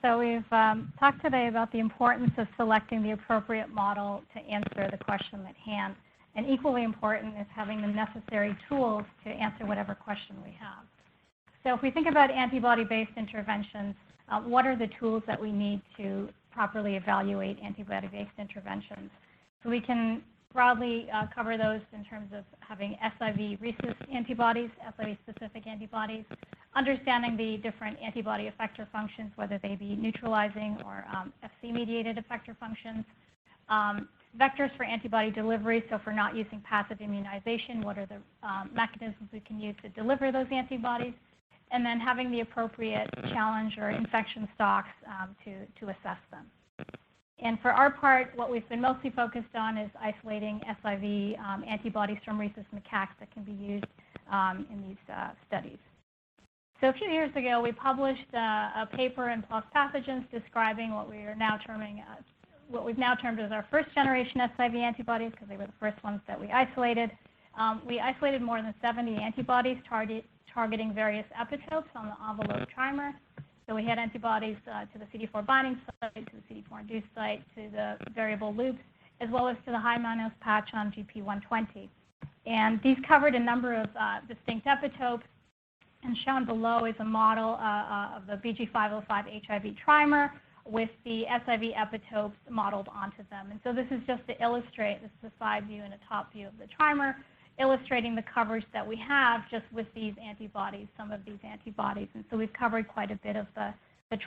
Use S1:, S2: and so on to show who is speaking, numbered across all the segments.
S1: So we've talked today about the importance of selecting the appropriate model to answer the question at hand. And equally important is having the necessary tools to answer whatever question we have. So if we think about antibody-based interventions, what are the tools that we need to properly evaluate antibody-based interventions? So we can broadly cover those in terms of having SIV rhesus antibodies, SIV-specific antibodies, understanding the different antibody effector functions, whether they be neutralizing or Fc-mediated effector functions, vectors for antibody delivery. So if we're not using passive immunization, what are the mechanisms we can use to deliver those antibodies? And then having the appropriate challenge or infection stocks to assess them. And for our part, what we've been mostly focused on is isolating SIV antibodies from rhesus macaques that can be used in these studies. So a few years ago, we published a paper in PLOS Pathogens describing what we are now terming, what we've now termed as our first generation SIV antibodies, because they were the first ones that we isolated. We isolated more than 70 antibodies targeting various epitopes on the envelope trimer. So we had antibodies to the CD4 binding site, to the CD4 induced site, to the variable loops, as well as to the high mannose patch on GP120. And these covered a number of distinct epitopes. And shown below is a model of the BG505 HIV trimer with the SIV epitopes modeled onto them. And so this is just to illustrate, this is a side view and a top view of the trimer, illustrating the coverage that we have just with these antibodies, some of these antibodies. And so we've covered quite a bit of the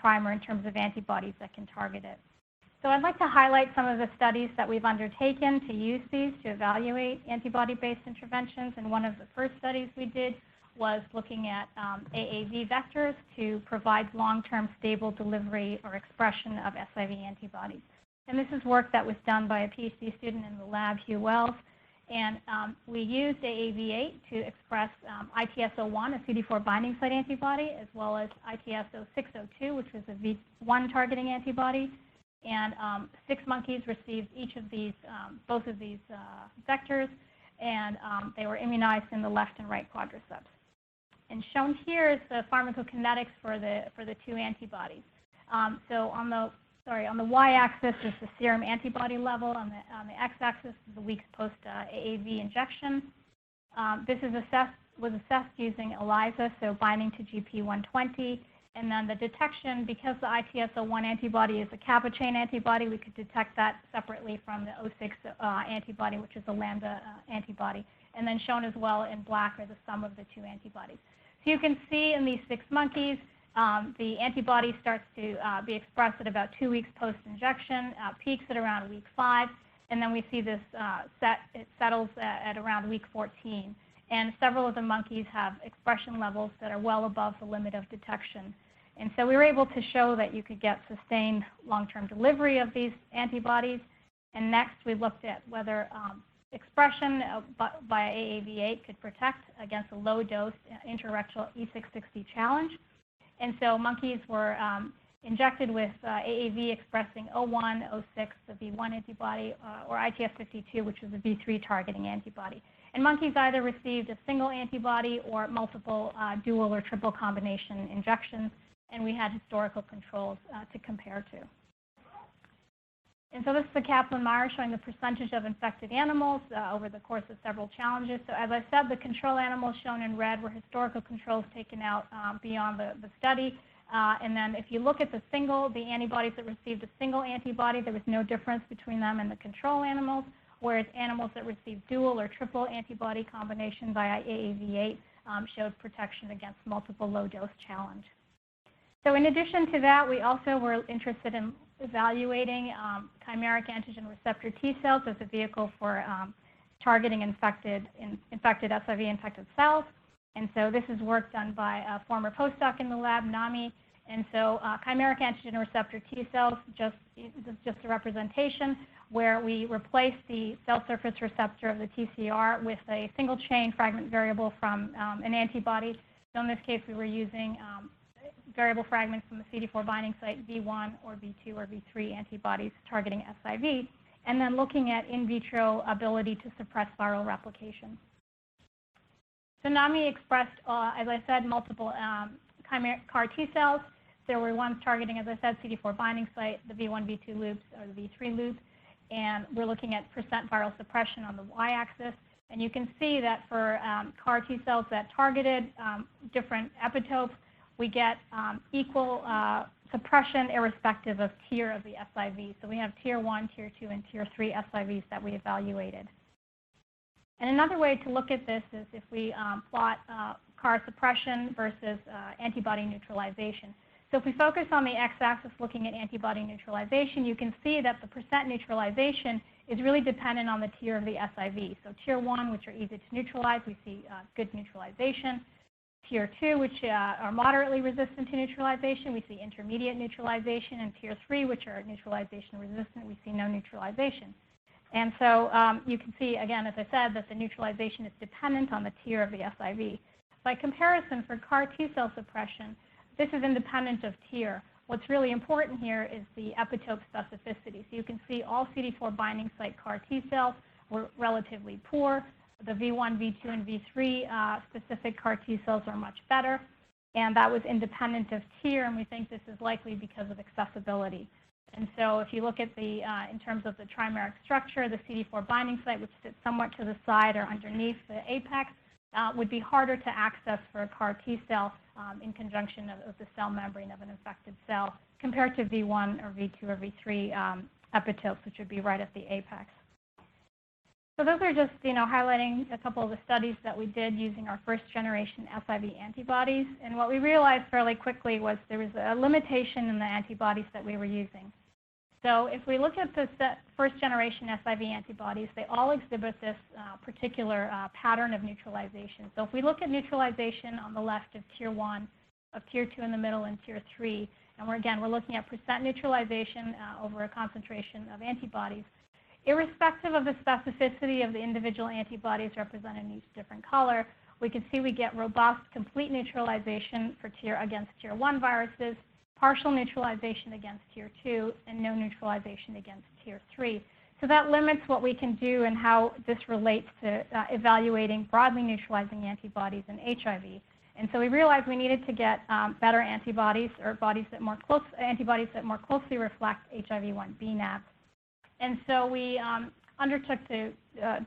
S1: trimer in terms of antibodies that can target it. So I'd like to highlight some of the studies that we've undertaken to use these to evaluate antibody-based interventions. And one of the first studies we did was looking at AAV vectors to provide long-term stable delivery or expression of SIV antibodies. And this is work that was done by a PhD student in the lab, Hugh Wells. And we used AAV8 to express ITS-01, a CD4 binding site antibody, as well as ITS-0602, which was a V1 targeting antibody. And 6 monkeys received each of these, both of these vectors, and they were immunized in the left and right quadriceps. And shown here is the pharmacokinetics for the 2 antibodies. So on the y-axis is the serum antibody level. On the x-axis is the weeks post AAV injection. This was assessed using ELISA, so binding to GP120. And then the detection, because the ITS-01 antibody is a kappa chain antibody, we could detect that separately from the 06 antibody, which is a lambda antibody. And then shown as well in black are the sum of the 2 antibodies. So you can see in these 6 monkeys, the antibody starts to be expressed at about 2 weeks post-injection, peaks at around week 5, and then we see this it settles at around week 14. And several of the monkeys have expression levels that are well above the limit of detection. And so we were able to show that you could get sustained long-term delivery of these antibodies. And next, we looked at whether expression by AAV8 could protect against a low-dose intrarectal E660 challenge. And so monkeys were injected with AAV expressing 01, 06, the V1 antibody, or ITS-52, which is a V3 targeting antibody. And monkeys either received a single antibody or multiple dual or triple combination injections, and we had historical controls to compare to. And so this is the Kaplan-Meier showing the percentage of infected animals over the course of several challenges. So as I said, the control animals shown in red were historical controls taken out beyond the study. And then if you look at the antibodies that received a single antibody, there was no difference between them and the control animals, whereas animals that received dual or triple antibody combination via AAV8 showed protection against multiple low-dose challenge. So in addition to that, we also were interested in evaluating chimeric antigen receptor T cells as a vehicle for targeting infected SIV-infected cells. And so this is work done by a former postdoc in the lab, Nami. And so chimeric antigen receptor T cells, this is just a representation where we replace the cell surface receptor of the TCR with a single chain fragment variable from an antibody. So in this case, we were using variable fragments from the CD4 binding site V1 or V2 or V3 antibodies targeting SIV, and then looking at in vitro ability to suppress viral replication. So Nami expressed, as I said, multiple CAR T cells. there were ones targeting, as I said, CD4 binding site, the V1, V2 loops, or the V3 loop, and we're looking at percent viral suppression on the y-axis. And you can see that for CAR T cells that targeted different epitopes, we get equal suppression irrespective of tier of the SIV. So we have tier 1, tier 2, and tier 3 SIVs that we evaluated. And another way to look at this is if we plot CAR suppression versus antibody neutralization. So if we focus on the x-axis looking at antibody neutralization, you can see that the percent neutralization is really dependent on the tier of the SIV. So tier 1, which are easy to neutralize, we see good neutralization. Tier 2, which are moderately resistant to neutralization, we see intermediate neutralization. And tier 3, which are neutralization resistant, we see no neutralization. And so you can see, again, as I said, that the neutralization is dependent on the tier of the SIV. By comparison, for CAR T cell suppression, this is independent of tier. What's really important here is the epitope specificity. So you can see all CD4 binding site CAR T cells were relatively poor. The V1, V2, and V3 specific CAR T cells are much better. And that was independent of tier, and we think this is likely because of accessibility. And so if you look at the, in terms of the trimeric structure, the CD4 binding site, which sits somewhat to the side or underneath the apex, would be harder to access for a CAR T cell in conjunction of the cell membrane of an infected cell compared to V1 or V2 or V3 epitopes, which would be right at the apex. So those are just, highlighting a couple of the studies that we did using our first generation SIV antibodies. And what we realized fairly quickly was there was a limitation in the antibodies that we were using. So if we look at the first generation SIV antibodies, they all exhibit this particular pattern of neutralization. So if we look at neutralization on the left of tier 1, of tier 2 in the middle, and tier 3, and we're looking at percent neutralization over a concentration of antibodies. Irrespective of the specificity of the individual antibodies represented in each different color, we can see we get robust, complete neutralization for against tier 1 viruses, partial neutralization against tier 2, and no neutralization against tier 3. So that limits what we can do and how this relates to evaluating broadly neutralizing antibodies in HIV. And so we realized we needed to get better antibodies, or antibodies that more closely reflect HIV-1 bNAbs. And so we undertook to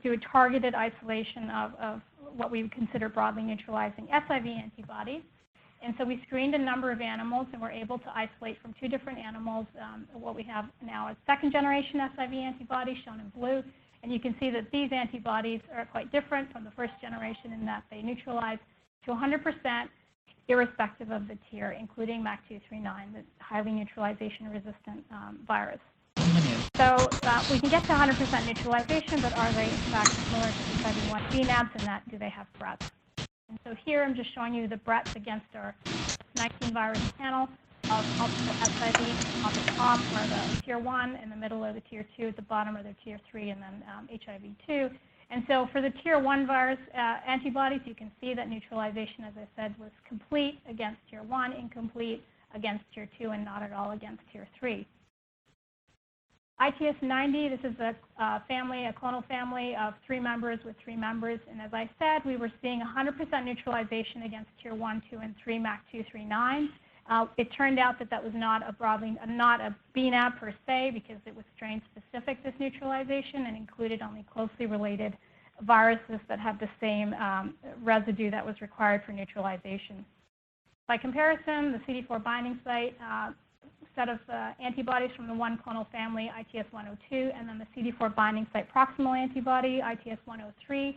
S1: do a targeted isolation of what we would consider broadly neutralizing SIV antibodies. And so we screened a number of animals and were able to isolate from 2 different animals what we have now as second generation SIV antibodies shown in blue. And you can see that these antibodies are quite different from the first generation in that they neutralize to 100% irrespective of the tier, including MAC239, the highly neutralization resistant virus. So we can get to 100% neutralization, but are they in fact similar to SIV-1 bNAbs in that do they have breadth? And so here I'm just showing you the breadth against our 19 virus panel of multiple SIVs. On the top are the tier 1, in the middle are the tier 2, at the bottom are the tier 3, and then HIV-2. And so for the tier 1 virus antibodies, you can see that neutralization, as I said, was complete against tier 1, incomplete against tier 2, and not at all against tier 3. ITS-90, this is a clonal family of 3 members with 3 members. And as I said, we were seeing 100% neutralization against tier 1, 2, and 3 MAC239. It turned out that that was not a bNAb per se, because it was strain-specific, this neutralization, and included only closely related viruses that have the same residue that was required for neutralization. By comparison, the CD4 binding site set of antibodies from the 1 clonal family, ITS-102, and then the CD4 binding site proximal antibody, ITS-103.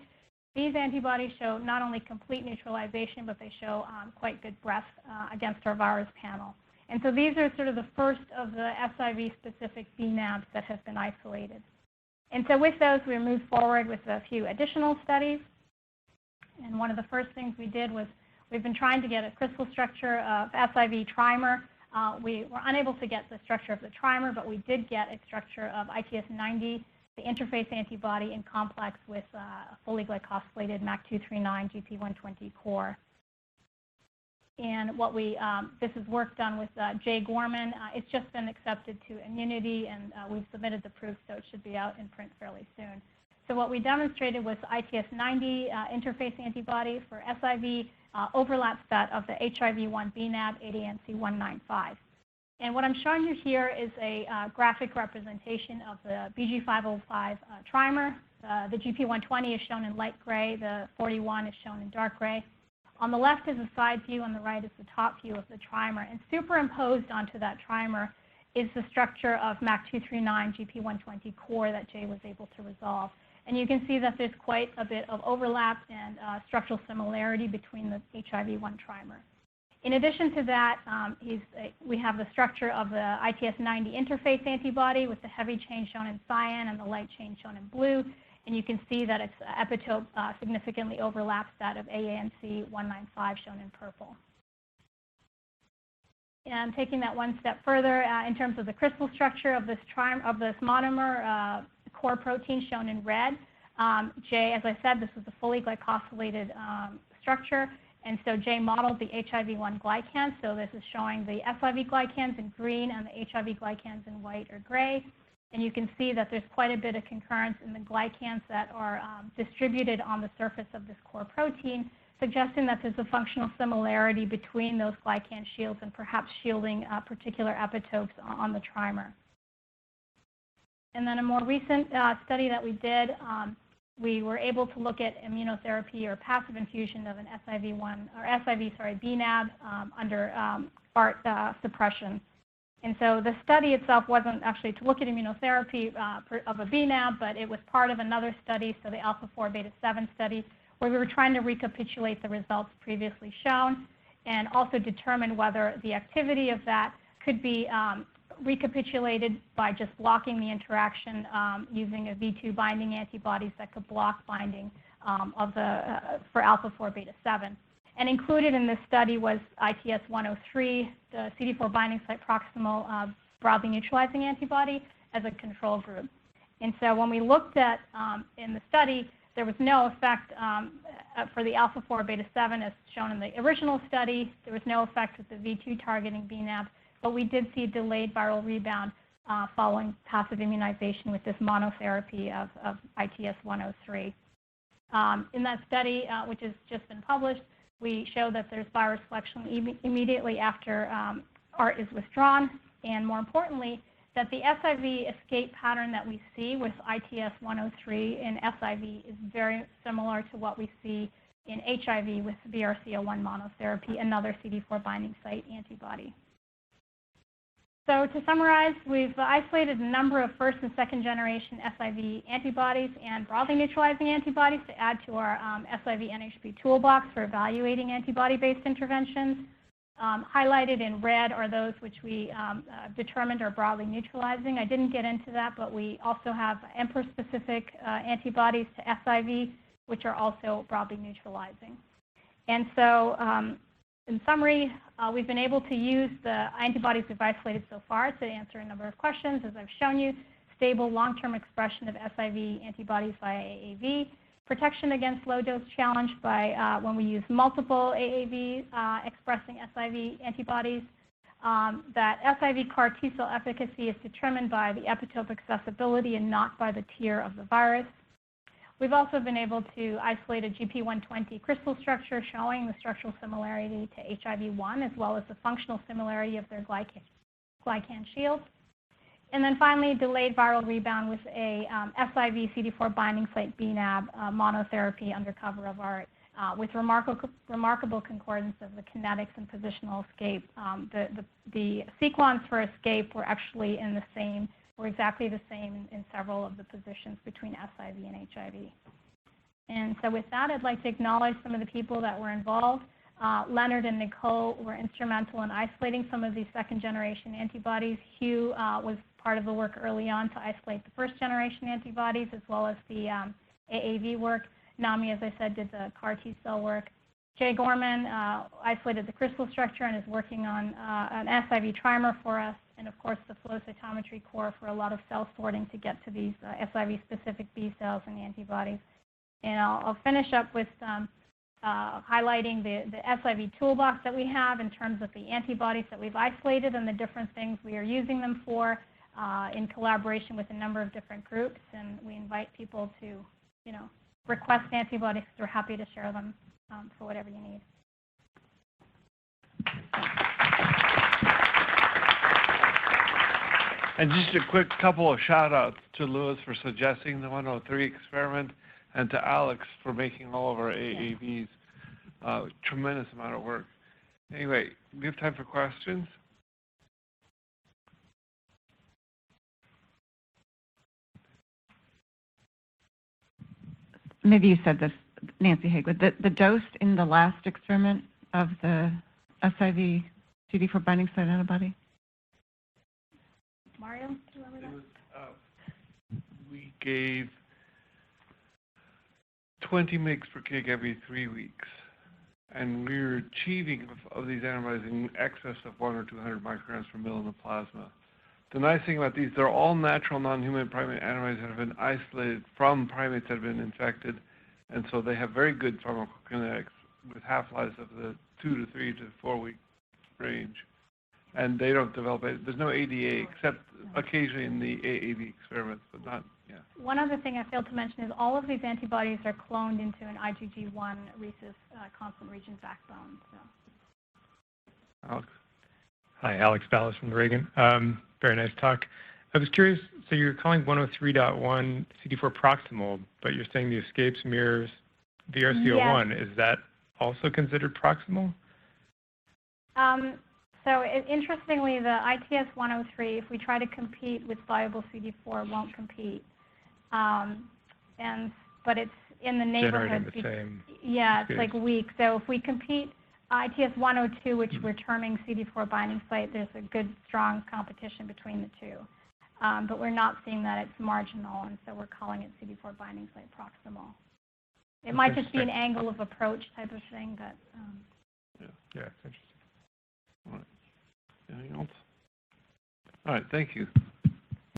S1: These antibodies show not only complete neutralization, but they show quite good breadth against our virus panel. And so these are sort of the first of the SIV-specific bNAbs that have been isolated. And so with those, we moved forward with a few additional studies. And one of the first things we did was we've been trying to get a crystal structure of SIV trimer. We were unable to get the structure of the trimer, but we did get a structure of ITS-90, the interface antibody in complex with a fully glycosylated MAC239 GP120 core. And what this is work done with Jay Gorman. It's just been accepted to Immunity, and we've submitted the proof, so it should be out in print fairly soon. So what we demonstrated was ITS90 interface antibody for SIV overlaps that of the HIV-1 bNAb 8ANC195. And what I'm showing you here is a graphic representation of the BG505 trimer. The GP120 is shown in light gray. The 41 is shown in dark gray. On the left is a side view. On the right is the top view of the trimer. And superimposed onto that trimer is the structure of MAC239 GP120 core that Jay was able to resolve. And you can see that there's quite a bit of overlap and structural similarity between the HIV-1 trimer. In addition to that, we have the structure of the ITS90 interface antibody with the heavy chain shown in cyan and the light chain shown in blue. And you can see that its epitope significantly overlaps that of ANC195 shown in purple. And taking that one step further, in terms of the crystal structure of this monomer core protein shown in red, Jay, as I said, this was a fully glycosylated structure. And so Jay modeled the HIV-1 glycan. So this is showing the SIV glycans in green and the HIV glycans in white or gray. And you can see that there's quite a bit of concurrence in the glycans that are distributed on the surface of this core protein, suggesting that there's a functional similarity between those glycan shields and perhaps shielding particular epitopes on the trimer. And then a more recent study that we did, we were able to look at immunotherapy or passive infusion of an bNAb under ART suppression. And so the study itself wasn't actually to look at immunotherapy of a bNAb, but it was part of another study, so the alpha-4 beta-7 study, where we were trying to recapitulate the results previously shown and also determine whether the activity of that could be recapitulated by just blocking the interaction using a V2 binding antibodies that could block binding for alpha-4 beta-7. And included in this study was ITS103, the CD4 binding site proximal broadly neutralizing antibody, as a control group. And so when we looked at in the study, there was no effect for the alpha-4 beta-7 as shown in the original study. There was no effect with the V2 targeting bNAb, but we did see delayed viral rebound following passive immunization with this monotherapy of ITS103. In that study, which has just been published, we show that there's virus selection immediately after ART is withdrawn, and more importantly, that the SIV escape pattern that we see with ITS103 in SIV is very similar to what we see in HIV with BRCA1 monotherapy, another CD4 binding site antibody. So to summarize, we've isolated a number of first and second generation SIV antibodies and broadly neutralizing antibodies to add to our SIV NHP toolbox for evaluating antibody-based interventions. Highlighted in red are those which we determined are broadly neutralizing. I didn't get into that, but we also have emperor-specific antibodies to SIV, which are also broadly neutralizing. And so in summary, we've been able to use the antibodies we've isolated so far to answer a number of questions, as I've shown you. Stable long-term expression of SIV antibodies via AAV, protection against low-dose challenge by when we use multiple AAV expressing SIV antibodies, that SIV CAR T-cell efficacy is determined by the epitope accessibility and not by the tier of the virus. We've also been able to isolate a GP120 crystal structure showing the structural similarity to HIV-1 as well as the functional similarity of their glycan shields. And then finally, delayed viral rebound with a SIV CD4 binding site bNAb monotherapy under cover of ART with remarkable concordance of the kinetics and positional escape. The sequence for escape were actually were exactly the same in several of the positions between SIV and HIV. And so with that, I'd like to acknowledge some of the people that were involved. Leonard and Nicole were instrumental in isolating some of these second-generation antibodies. Hugh was part of the work early on to isolate the first-generation antibodies, as well as the AAV work. Nami, as I said, did the CAR T-cell work. Jay Gorman isolated the crystal structure and is working on an SIV trimer for us, and of course the flow cytometry core for a lot of cell sorting to get to these SIV-specific B cells and antibodies. And I'll finish up with highlighting the SIV toolbox that we have in terms of the antibodies that we've isolated and the different things we are using them for. in collaboration with a number of different groups, and we invite people to, request antibodies because we're happy to share them for whatever you need.
S2: And just a quick couple of shout-outs to Lewis for suggesting the 103 experiment, and to Alex for making all of our AAVs. Tremendous amount of work. Anyway, we have time for questions.
S3: Maybe you said this, Nancy Haygood, the dose in the last experiment of the SIV CD4 binding site antibody?
S1: Mario, do you remember that?
S2: We gave 20 mg per kg every 3 weeks, and we were achieving of these antibodies in excess of 100 or 200 micrograms per mil in the plasma. The nice thing about these, they're all natural non-human primate antibodies that have been isolated from primates that have been infected, and so they have very good pharmacokinetics with half-lives of the 2 to 3 to 4 week range. And they don't develop it. There's no ADA except occasionally in the AAV experiments, but not, yeah.
S1: One other thing I failed to mention is all of these antibodies are cloned into an IgG1 rhesus constant region backbone. So.
S2: Alex?
S4: Hi, Alex Ballas from the Reagan. Very nice talk. I was curious, so you're calling 103.1 CD4 proximal, but you're saying the escapes mirrors VRC01. Yes. Is that also considered proximal?
S1: So interestingly, the ITS-103, if we try to compete with viable CD4, won't compete. But it's in the neighborhood.
S4: The same.
S1: Yeah, it's like weak. So if we compete ITS-102, which we're terming CD4 binding site, there's a good, strong competition between the two. But we're not seeing that it's marginal, and so we're calling it CD4 binding site proximal. It might just be an angle of approach type of thing, but.
S4: Yeah, it's interesting.
S2: All right. Anything else? All right, thank you.